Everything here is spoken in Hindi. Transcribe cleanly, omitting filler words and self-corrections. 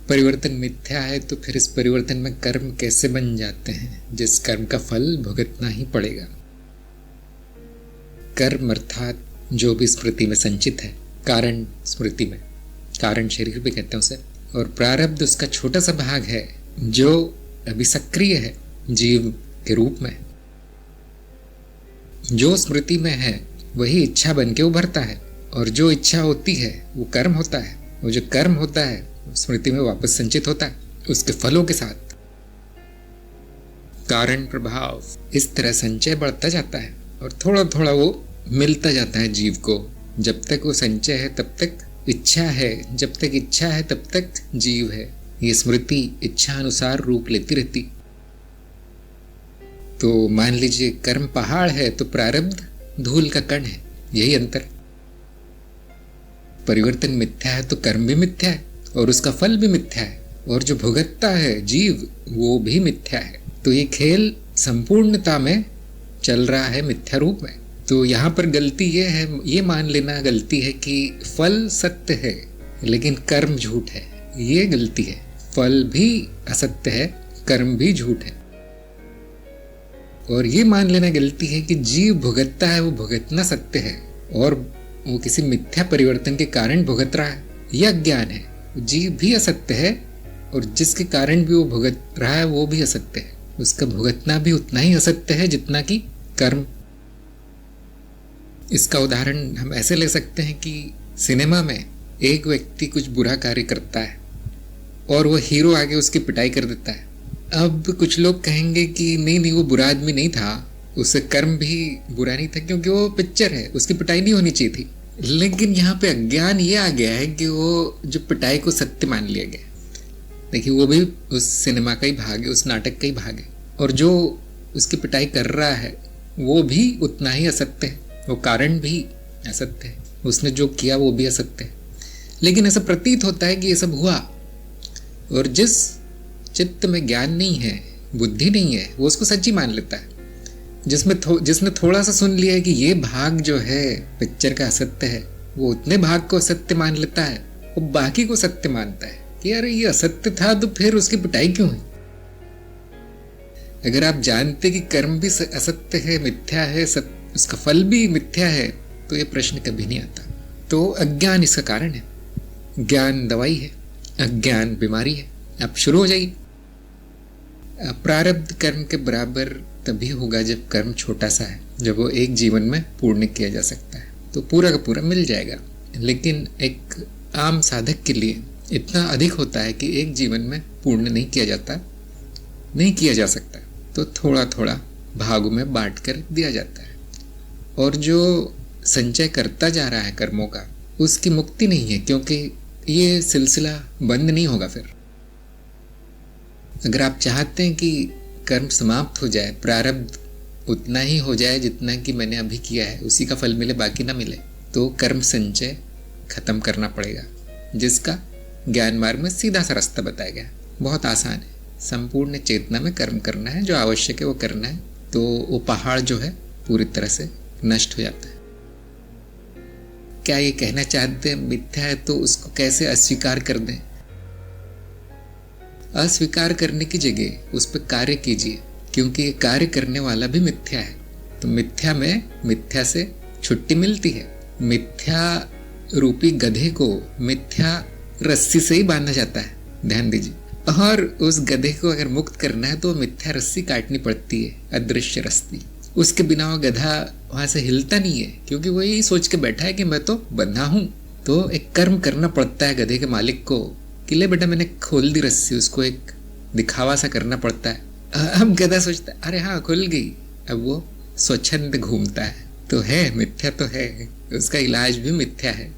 परिवर्तन मिथ्या है तो फिर इस परिवर्तन में कर्म कैसे बन जाते हैं, जिस कर्म का फल भुगतना ही पड़ेगा। कर्म अर्थात जो भी स्मृति में संचित है, कारण स्मृति में, कारण शरीर भी कहते हैं उसे, और प्रारब्ध उसका छोटा सा भाग है जो अभी सक्रिय है जीव के रूप में। जो स्मृति में है वही इच्छा बन के उभरता है, और जो इच्छा होती है वो कर्म होता है, वो जो कर्म होता है स्मृति में वापस संचित होता है उसके फलों के साथ। कारण प्रभाव इस तरह संचय बढ़ता जाता है और थोड़ा थोड़ा वो मिलता जाता है जीव को। जब तक वो संचय है तब तक इच्छा है, जब तक इच्छा है तब तक जीव है। ये स्मृति इच्छा अनुसार रूप लेती रहती। तो मान लीजिए कर्म पहाड़ है तो प्रारब्ध धूल का कण है, यही अंतर। परिवर्तन मिथ्या है तो कर्म भी मिथ्या है और उसका फल भी मिथ्या है, और जो भुगतता है जीव वो भी मिथ्या है। तो ये खेल संपूर्णता में चल रहा है मिथ्या रूप में। तो यहाँ पर गलती ये है, ये मान लेना गलती है कि फल सत्य है लेकिन कर्म झूठ है, ये गलती है। फल भी असत्य है, कर्म भी झूठ है। और ये मान लेना गलती है कि जीव भुगतता है, वो भुगतना सत्य है और वो किसी मिथ्या परिवर्तन के कारण भुगत रहा है, यह अज्ञान है। जीव भी असत्य है और जिसके कारण भी वो भुगत रहा है वो भी असत्य है। उसका भुगतना भी उतना ही असत्य है जितना कि कर्म। इसका उदाहरण हम ऐसे ले सकते हैं कि सिनेमा में एक व्यक्ति कुछ बुरा कार्य करता है और वो हीरो आगे उसकी पिटाई कर देता है। अब कुछ लोग कहेंगे कि नहीं वो बुरा आदमी नहीं था, उससे कर्म भी बुरा नहीं था क्योंकि वो पिक्चर है, उसकी पिटाई नहीं होनी चाहिए थी। लेकिन यहाँ पे अज्ञान ये आ गया है कि वो जो पिटाई को सत्य मान लिया गया। देखिए वो भी उस सिनेमा का ही भाग है, उस नाटक का ही भाग है, और जो उसकी पिटाई कर रहा है वो भी उतना ही असत्य है, वो कारण भी असत्य है, उसने जो किया वो भी असत्य है। लेकिन ऐसा प्रतीत होता है कि ये सब हुआ, और जिस चित्त में ज्ञान नहीं है, बुद्धि नहीं है, वो उसको सच्ची मान लेता है। जिसने थोड़ा सा सुन लिया है कि ये भाग जो है पिक्चर का असत्य है, वो उतने भाग को सत्य मान लेता है, वो बाकी को सत्य मानता है कि यार ये असत्य था तो फिर उसकी पिटाई क्यों है। अगर आप जानते कि कर्म भी असत्य है, मिथ्या है, उसका फल भी मिथ्या है, तो ये प्रश्न कभी नहीं आता। तो अज्ञान इसका कारण है। ज्ञान दवाई है, अज्ञान बीमारी है। अब शुरू हो जाइए। प्रारब्ध कर्म के बराबर तभी होगा जब कर्म छोटा सा है, जब वो एक जीवन में पूर्ण किया जा सकता है तो पूरा का पूरा मिल जाएगा। लेकिन एक आम साधक के लिए इतना अधिक होता है कि एक जीवन में पूर्ण नहीं किया जाता, नहीं किया जा सकता, तो थोड़ा थोड़ा भागों में बांट कर दिया जाता है। और जो संचय करता जा रहा है कर्मों का, उसकी मुक्ति नहीं है, क्योंकि ये सिलसिला बंद नहीं होगा। फिर अगर आप चाहते हैं कि कर्म समाप्त हो जाए, प्रारब्ध उतना ही हो जाए जितना कि मैंने अभी किया है, उसी का फल मिले बाकी ना मिले, तो कर्म संचय खत्म करना पड़ेगा, जिसका ज्ञान मार्ग में सीधा सा रास्ता बताया गया। बहुत आसान है, संपूर्ण चेतना में कर्म करना है, जो आवश्यक है वो करना है, तो वो पहाड़ जो है पूरी तरह से नष्ट हो जाता है। क्या ये कहना चाहते हैं मिथ्या है तो उसको कैसे अस्वीकार कर दें? अस्वीकार करने की जगह उस पर कार्य कीजिए, क्योंकि कार्य करने वाला भी मिथ्या है। तो मिथ्या में मिथ्या से छुट्टी मिलती है। मिथ्या रूपी गधे को मिथ्या रस्सी से ही बांधा जाता है, ध्यान दीजिए। और उस गधे को अगर मुक्त करना है तो मिथ्या रस्सी काटनी पड़ती है, अदृश्य रस्सी। उसके बिना वो गधा वहां से हिलता नहीं है, क्योंकि वो यही सोच के बैठा है कि मैं तो बंधा हूं। तो एक कर्म करना पड़ता है गधे के मालिक को कि ले बेटा मैंने खोल दी रस्सी, उसको एक दिखावा सा करना पड़ता है। अब गधा सोचता है अरे हाँ खुल गई, अब वो स्वच्छंद घूमता है। तो है मिथ्या तो है, उसका इलाज भी मिथ्या है।